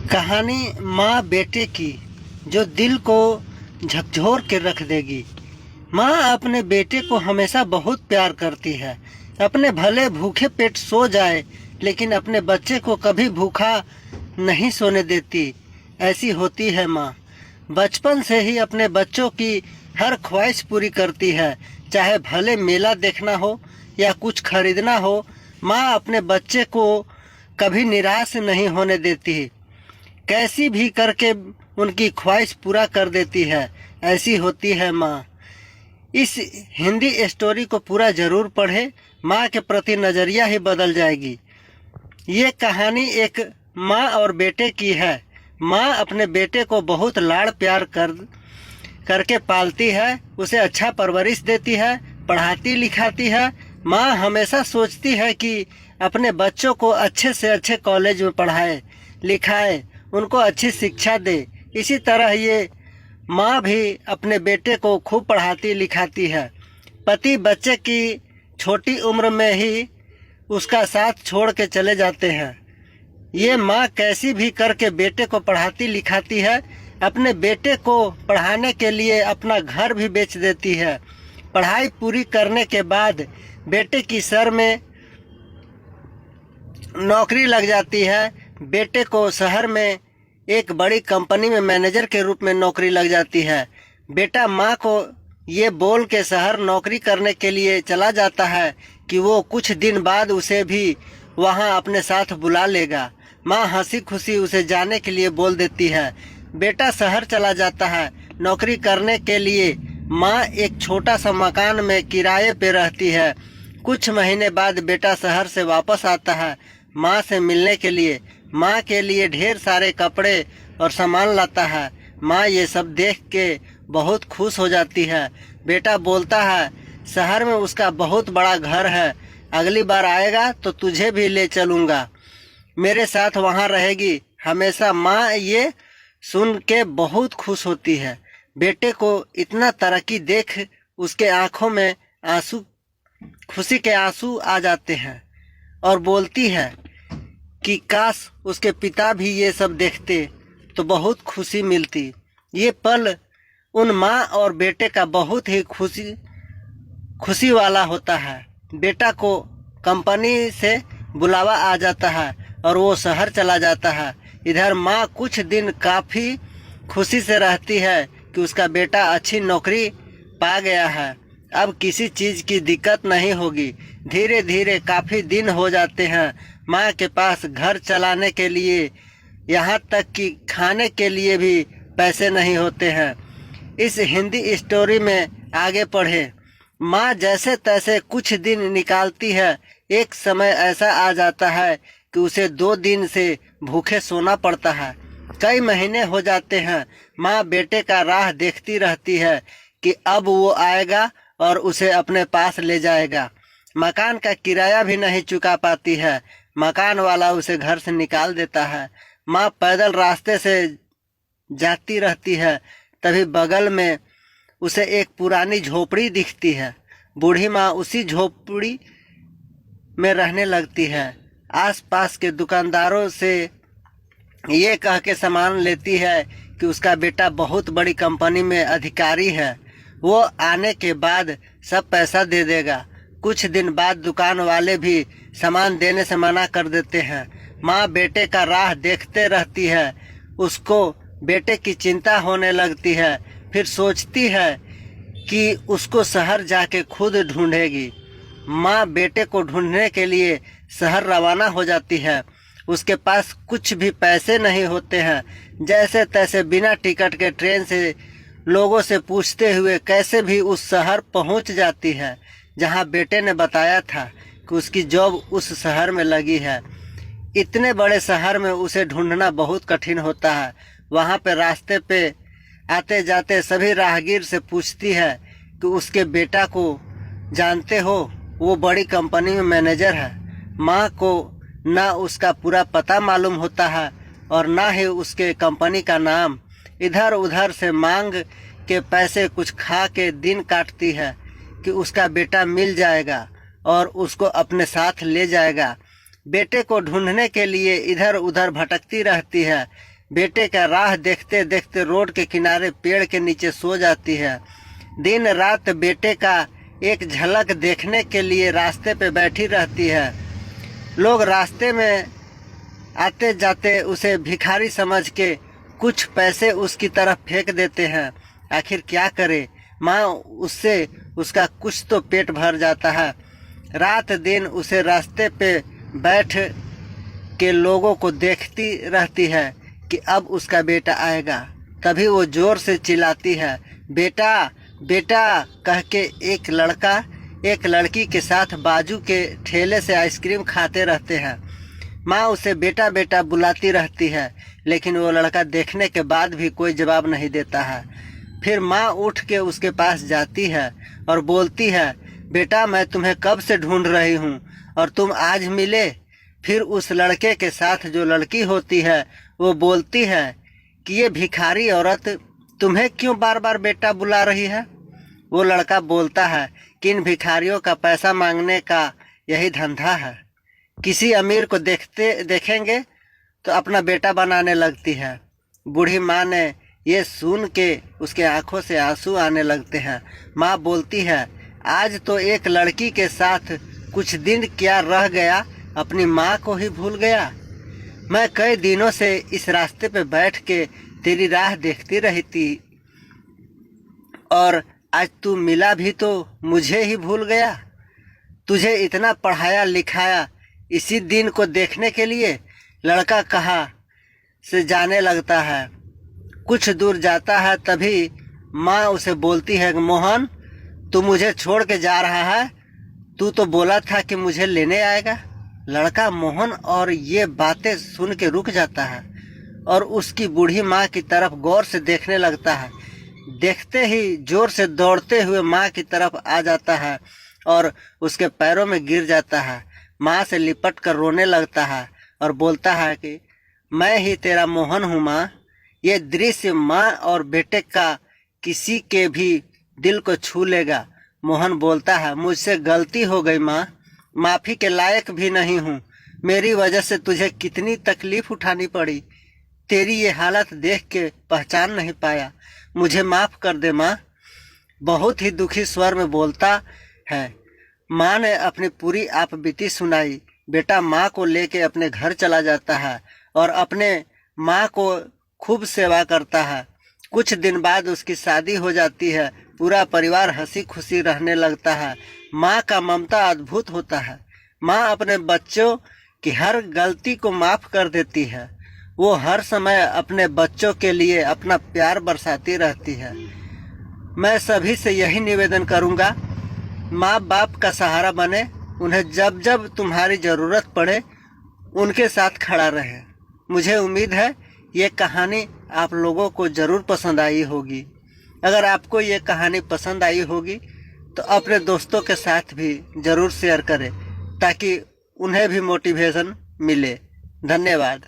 कहानी माँ बेटे की जो दिल को झकझोर के रख देगी। माँ अपने बेटे को हमेशा बहुत प्यार करती है। अपने भले भूखे पेट सो जाए लेकिन अपने बच्चे को कभी भूखा नहीं सोने देती। ऐसी होती है माँ। बचपन से ही अपने बच्चों की हर ख्वाहिश पूरी करती है, चाहे भले मेला देखना हो या कुछ खरीदना हो। माँ अपने बच्चे को कभी निराश नहीं होने देती, कैसी भी करके उनकी ख्वाहिश पूरा कर देती है। ऐसी होती है माँ। इस हिंदी स्टोरी को पूरा ज़रूर पढ़े, माँ के प्रति नज़रिया ही बदल जाएगी। ये कहानी एक माँ और बेटे की है। माँ अपने बेटे को बहुत लाड़ प्यार करके पालती है, उसे अच्छा परवरिश देती है, पढ़ाती लिखाती है। माँ हमेशा सोचती है कि अपने बच्चों को अच्छे से अच्छे कॉलेज में पढ़ाए लिखाए, उनको अच्छी शिक्षा दे। इसी तरह ये माँ भी अपने बेटे को खूब पढ़ाती लिखाती है। पति बच्चे की छोटी उम्र में ही उसका साथ छोड़ के चले जाते हैं। ये माँ कैसी भी करके बेटे को पढ़ाती लिखाती है। अपने बेटे को पढ़ाने के लिए अपना घर भी बेच देती है। पढ़ाई पूरी करने के बाद बेटे की सर में नौकरी लग जाती है। बेटे को शहर में एक बड़ी कंपनी में मैनेजर के रूप में नौकरी लग जाती है। बेटा माँ को ये बोल के शहर नौकरी करने के लिए चला जाता है कि वो कुछ दिन बाद उसे भी वहाँ अपने साथ बुला लेगा। माँ हंसी खुशी उसे जाने के लिए बोल देती है। बेटा शहर चला जाता है नौकरी करने के लिए। माँ एक छोटा सा मकान में किराए पे रहती है। कुछ महीने बाद बेटा शहर से वापस आता है माँ से मिलने के लिए। माँ के लिए ढेर सारे कपड़े और सामान लाता है। माँ ये सब देख के बहुत खुश हो जाती है। बेटा बोलता है शहर में उसका बहुत बड़ा घर है, अगली बार आएगा तो तुझे भी ले चलूँगा, मेरे साथ वहाँ रहेगी हमेशा। माँ ये सुन के बहुत खुश होती है। बेटे को इतना तरक्की देख उसके आँखों में आंसू, खुशी के आंसू आ जाते हैं और बोलती है कि काश उसके पिता भी ये सब देखते तो बहुत खुशी मिलती। ये पल उन माँ और बेटे का बहुत ही खुशी वाला होता है। बेटा को कंपनी से बुलावा आ जाता है और वो शहर चला जाता है। इधर माँ कुछ दिन काफ़ी खुशी से रहती है कि उसका बेटा अच्छी नौकरी पा गया है, अब किसी चीज़ की दिक्कत नहीं होगी। धीरे धीरे काफ़ी दिन हो जाते हैं। माँ के पास घर चलाने के लिए, यहाँ तक कि खाने के लिए भी पैसे नहीं होते हैं। इस हिंदी स्टोरी में आगे पढ़े। माँ जैसे तैसे कुछ दिन निकालती है। एक समय ऐसा आ जाता है कि उसे 2 दिन से भूखे सोना पड़ता है। कई महीने हो जाते हैं। माँ बेटे का राह देखती रहती है कि अब वो आएगा और उसे अपने पास ले जाएगा। मकान का किराया भी नहीं चुका पाती है, मकान वाला उसे घर से निकाल देता है। माँ पैदल रास्ते से जाती रहती है, तभी बगल में उसे एक पुरानी झोपड़ी दिखती है। बूढ़ी माँ उसी झोपड़ी में रहने लगती है। आसपास के दुकानदारों से ये कह के सामान लेती है कि उसका बेटा बहुत बड़ी कंपनी में अधिकारी है, वो आने के बाद सब पैसा दे देगा। कुछ दिन बाद दुकान वाले भी सामान देने से मना कर देते हैं। माँ बेटे का राह देखते रहती है। उसको बेटे की चिंता होने लगती है। फिर सोचती है कि उसको शहर जाके खुद ढूंढेगी। माँ बेटे को ढूंढने के लिए शहर रवाना हो जाती है। उसके पास कुछ भी पैसे नहीं होते हैं। जैसे तैसे बिना टिकट के ट्रेन से लोगों से पूछते हुए कैसे भी उस शहर पहुंच जाती है जहां बेटे ने बताया था कि उसकी जॉब उस शहर में लगी है। इतने बड़े शहर में उसे ढूंढना बहुत कठिन होता है। वहां पे रास्ते पे आते जाते सभी राहगीर से पूछती है कि उसके बेटा को जानते हो, वो बड़ी कंपनी में मैनेजर है। माँ को ना उसका पूरा पता मालूम होता है और ना ही उसके कंपनी का नाम। इधर उधर से मांग के पैसे कुछ खा के दिन काटती है कि उसका बेटा मिल जाएगा और उसको अपने साथ ले जाएगा। बेटे को ढूंढने के लिए इधर उधर भटकती रहती है। बेटे का राह देखते देखते रोड के किनारे पेड़ के नीचे सो जाती है। दिन रात बेटे का एक झलक देखने के लिए रास्ते पे बैठी रहती है। लोग रास्ते में आते जाते उसे भिखारी समझ के कुछ पैसे उसकी तरफ फेंक देते हैं। आखिर क्या करे, माँ उससे उसका कुछ तो पेट भर जाता है। रात दिन उसे रास्ते पे बैठ के लोगों को देखती रहती है कि अब उसका बेटा आएगा। तभी वो जोर से चिल्लाती है, बेटा बेटा कह के एक लड़का एक लड़की के साथ बाजू के ठेले से आइसक्रीम खाते रहते हैं। माँ उसे बेटा बेटा बुलाती रहती है, लेकिन वो लड़का देखने के बाद भी कोई जवाब नहीं देता है। फिर माँ उठ के उसके पास जाती है और बोलती है, बेटा मैं तुम्हें कब से ढूंढ रही हूँ और तुम आज मिले। फिर उस लड़के के साथ जो लड़की होती है वो बोलती है कि ये भिखारी औरत तुम्हें क्यों बार बार बेटा बुला रही है। वो लड़का बोलता है कि इन भिखारियों का पैसा मांगने का यही धंधा है। किसी अमीर को देखेंगे तो अपना बेटा बनाने लगती है। बूढ़ी माँ ने ये सुन के उसके आंखों से आंसू आने लगते हैं। माँ बोलती है, आज तो एक लड़की के साथ कुछ दिन क्या रह गया, अपनी माँ को ही भूल गया। मैं कई दिनों से इस रास्ते पे बैठ के तेरी राह देखती रही थी और आज तू मिला भी तो मुझे ही भूल गया। तुझे इतना पढ़ाया लिखाया इसी दिन को देखने के लिए। लड़का कहाँ से जाने लगता है। कुछ दूर जाता है तभी माँ उसे बोलती है, मोहन तू मुझे छोड़ के जा रहा है, तू तो बोला था कि मुझे लेने आएगा। लड़का मोहन और ये बातें सुन के रुक जाता है और उसकी बूढ़ी माँ की तरफ गौर से देखने लगता है। देखते ही जोर से दौड़ते हुए माँ की तरफ आ जाता है और उसके पैरों में गिर जाता है। माँ से लिपट कर रोने लगता है और बोलता है कि मैं ही तेरा मोहन हूँ माँ। ये दृश्य माँ और बेटे का किसी के भी दिल को छू लेगा। मोहन बोलता है, मुझसे गलती हो गई माँ, माफ़ी के लायक भी नहीं हूँ। मेरी वजह से तुझे कितनी तकलीफ उठानी पड़ी। तेरी ये हालत देख के पहचान नहीं पाया, मुझे माफ़ कर दे माँ। बहुत ही दुखी स्वर में बोलता है। माँ ने अपनी पूरी आपबीती सुनाई। बेटा माँ को लेके अपने घर चला जाता है और अपने माँ को खूब सेवा करता है। कुछ दिन बाद उसकी शादी हो जाती है। पूरा परिवार हंसी खुशी रहने लगता है। माँ का ममता अद्भुत होता है। माँ अपने बच्चों की हर गलती को माफ़ कर देती है। वो हर समय अपने बच्चों के लिए अपना प्यार बरसाती रहती है। मैं सभी से यही निवेदन करूँगा, माँ बाप का सहारा बने, उन्हें जब जब तुम्हारी ज़रूरत पड़े उनके साथ खड़ा रहे। मुझे उम्मीद है ये कहानी आप लोगों को ज़रूर पसंद आई होगी। अगर आपको ये कहानी पसंद आई होगी तो अपने दोस्तों के साथ भी ज़रूर शेयर करें ताकि उन्हें भी मोटिवेशन मिले। धन्यवाद।